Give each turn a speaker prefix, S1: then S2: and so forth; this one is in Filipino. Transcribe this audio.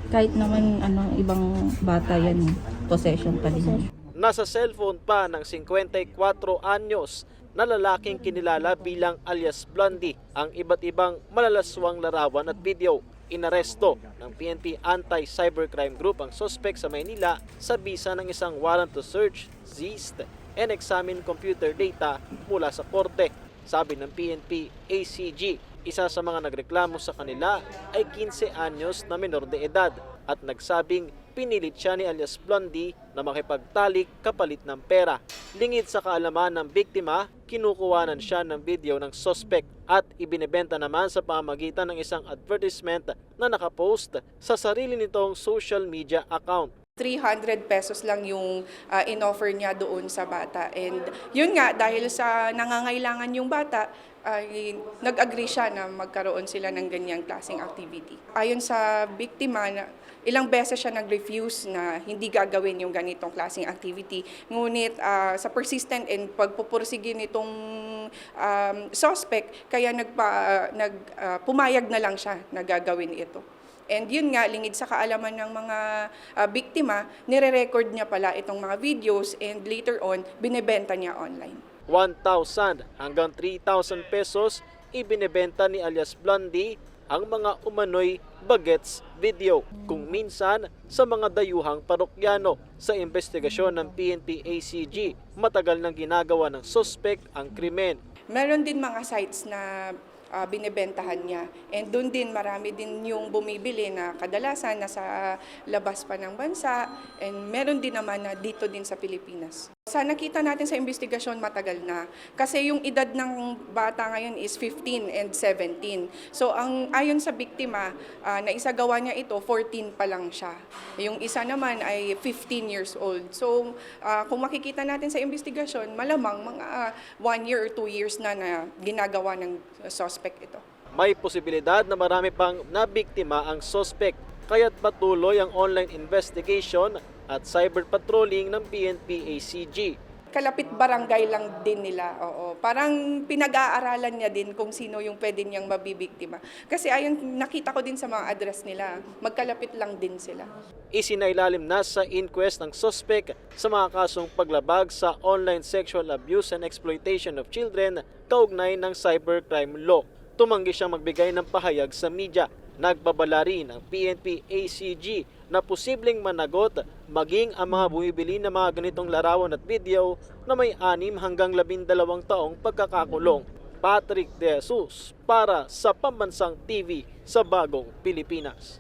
S1: Kahit naman ibang bata yan, possession pa din.
S2: Nasa cellphone pa ng 54 anyos na lalaking kinilala bilang alias Blondie ang iba't ibang malalaswang larawan at video. Inaresto ng PNP Anti-Cybercrime Group ang suspect sa Maynila sa bisa ng isang warrant to search, seized, and examine computer data mula sa korte. Sabi ng PNP ACG, isa sa mga nagreklamo sa kanila ay 15 anyos na menor de edad at nagsabing pinilit siya ni alias Blondie na makipagtalik kapalit ng pera. Lingid sa kaalaman ng biktima, kinukuhanan siya ng video ng suspect at ibinebenta naman sa pamamagitan ng isang advertisement na nakapost sa sarili nitong social media account.
S3: 300 pesos lang yung in-offer niya doon sa bata. And yun nga, dahil sa nangangailangan yung bata, ay nag-agree siya na magkaroon sila ng ganyang klaseng activity. Ayon sa biktima, ilang beses siya nag-refuse na hindi gagawin yung ganitong klaseng activity. Ngunit sa persistent and pagpupursige nitong suspect, kaya pumayag na lang siya na gagawin ito. And yun nga, lingid sa kaalaman ng mga biktima, nire-record niya pala itong mga videos and later on, binebenta niya online.
S2: 1,000 hanggang 3,000 pesos ibinebenta ni alias Blondie ang mga umano'y bagets video. Kung minsan sa mga dayuhang parokyano. Sa investigasyon ng PNP ACG, matagal nang ginagawa ng suspect ang krimen.
S3: Meron din mga sites na binebentahan niya. And doon din marami din yung bumibili na kadalasan nasa labas pa ng bansa and meron din naman na dito din sa Pilipinas. Sa nakita natin sa investigasyon matagal na kasi yung edad ng bata ngayon is 15 and 17. So ayon sa biktima, na isagawa niya ito, 14 pa lang siya. Yung isa naman ay 15 years old. So kung makikita natin sa investigasyon, malamang mga 1 year or 2 years na ginagawa ng suspect ito.
S2: May posibilidad na marami pang nabiktima ang suspect, kaya't patuloy ang online investigation at cyber patrolling ng PNP ACG.
S3: Kalapit barangay lang din nila, oo. Parang pinag-aaralan niya din kung sino yung pwede niyang mabibiktima. Kasi ayon nakita ko din sa mga address nila, magkalapit lang din sila.
S2: Isinailalim na sa inquest ng suspect sa mga kasong paglabag sa online sexual abuse and exploitation of children kaugnay ng cybercrime law. Tumanggi siyang magbigay ng pahayag sa media. Nagbabala rin ang PNP ACG na posibleng managot maging ang mga bumibili ng mga ganitong larawan at video na may 6 hanggang 12 taong pagkakakulong. Patrick De Jesus para sa Pambansang TV sa Bagong Pilipinas.